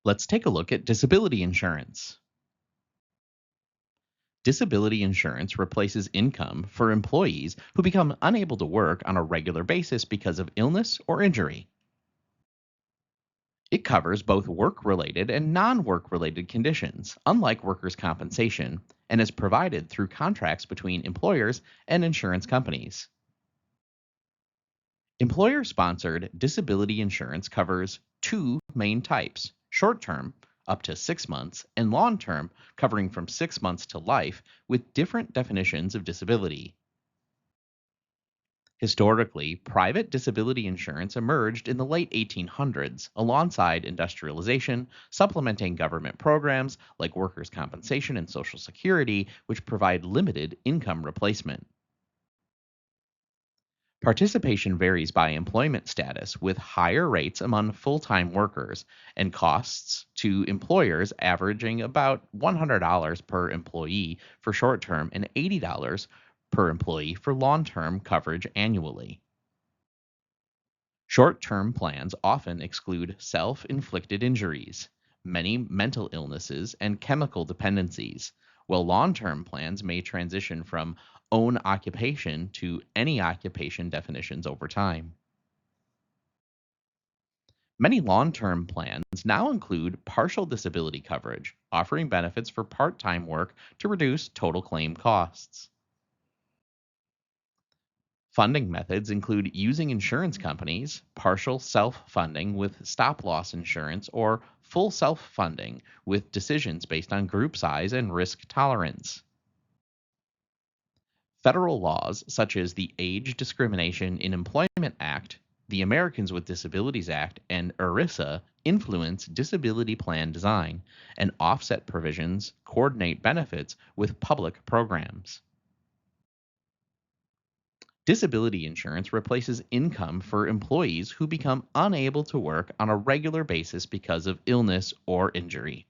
Let's take a look at disability insurance. Disability insurance replaces income for employees who become unable to work on a regular basis because of illness or injury. It covers both work related and non work related conditions, unlike workers' compensation, and is provided through contracts between employers and insurance companies. Employer sponsored disability insurance covers two main types: short term, up to 6 months, and long term, covering from 6 months to life, with different definitions of disability. Historically, private disability insurance emerged in the late 1800s alongside industrialization, supplementing government programs like workers' compensation and Social Security, which provide limited income replacement. Participation varies by employment status, with higher rates among full time workers and costs to employers averaging about $100 per employee for short term and $80 per employee for long term coverage annually. Short term plans often exclude self inflicted injuries, many mental illnesses, and chemical dependencies, while long term plans may transition from own occupation to any occupation definitions over time. Many long term plans now include partial disability coverage, offering benefits for part time work to reduce total claim costs. Funding methods include using insurance companies, partial self funding with stop loss insurance, or full self funding with decisions based on group size and risk tolerance. Federal laws such as the Age Discrimination in Employment Act, the Americans with Disabilities Act, and ERISA influence disability plan design, and offset provisions coordinate benefits with public programs. Disability insurance replaces income for employees who become unable to work on a regular basis because of illness or injury.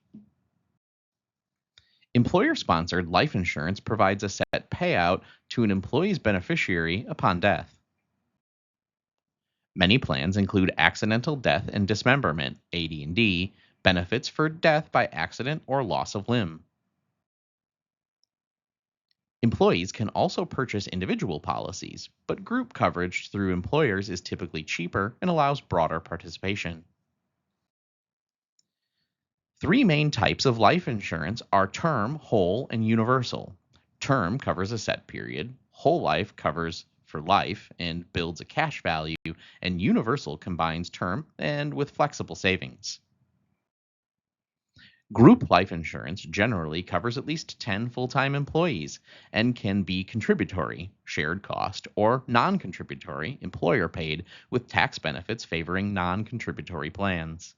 Employer sponsored life insurance provides a set payout to an employee's beneficiary upon death. Many plans include accidental death and dismemberment (AD&D) benefits for death by accident or loss of limb. Employees can also purchase individual policies, but group coverage through employers is typically cheaper and allows broader participation. Three main types of life insurance are term, whole, and universal. Term covers a set period, whole life covers for life and builds a cash value, and universal combines term and with flexible savings. Group life insurance generally covers at least 10 full time employees and can be contributory, shared cost, or non contributory, employer paid, with tax benefits favoring non contributory plans.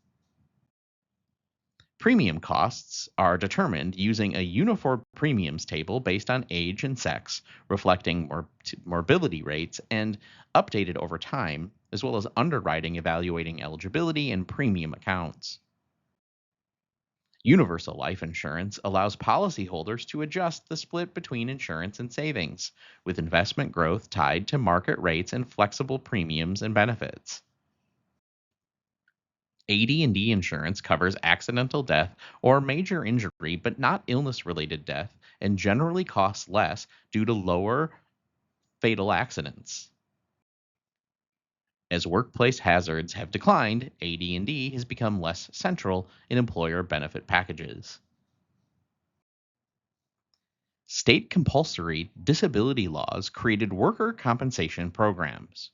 Premium costs are determined using a uniform premiums table based on age and sex, reflecting morbidity rates and updated over time, as well as underwriting evaluating eligibility and premium accounts. Universal life insurance allows policyholders to adjust the split between insurance and savings, with investment growth tied to market rates and flexible premiums and benefits. AD&D insurance covers accidental death or major injury but not illness-related death and generally costs less due to lower fatal accidents. As workplace hazards have declined, AD&D has become less central in employer benefit packages. State compulsory disability laws created worker compensation programs.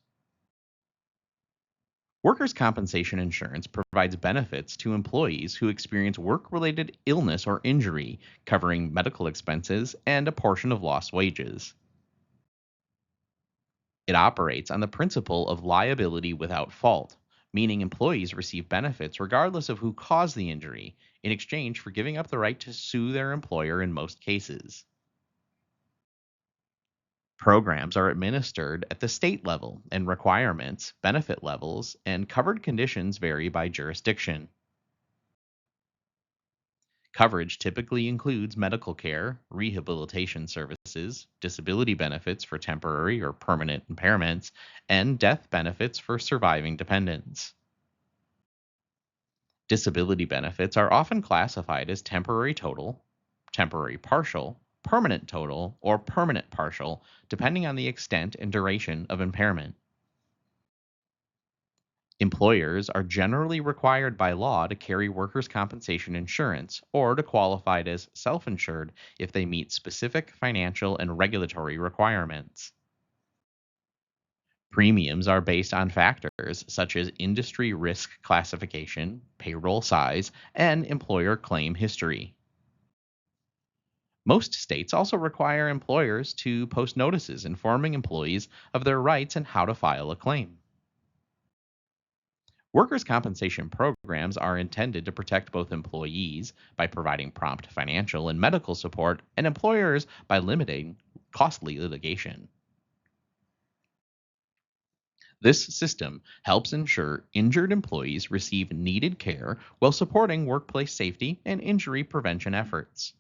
Workers' compensation insurance provides benefits to employees who experience work related illness or injury, covering medical expenses and a portion of lost wages. It operates on the principle of liability without fault, meaning employees receive benefits regardless of who caused the injury, in exchange for giving up the right to sue their employer in most cases. Programs are administered at the state level, and requirements, benefit levels, and covered conditions vary by jurisdiction. Coverage typically includes medical care, rehabilitation services, disability benefits for temporary or permanent impairments, and death benefits for surviving dependents. Disability benefits are often classified as temporary total, temporary partial, permanent total, or permanent partial, depending on the extent and duration of impairment. Employers are generally required by law to carry workers' compensation insurance or to qualify as self insured if they meet specific financial and regulatory requirements. Premiums are based on factors such as industry risk classification, payroll size, and employer claim history. Most states also require employers to post notices informing employees of their rights and how to file a claim. Workers' compensation programs are intended to protect both employees by providing prompt financial and medical support and employers by limiting costly litigation. This system helps ensure injured employees receive needed care while supporting workplace safety and injury prevention efforts.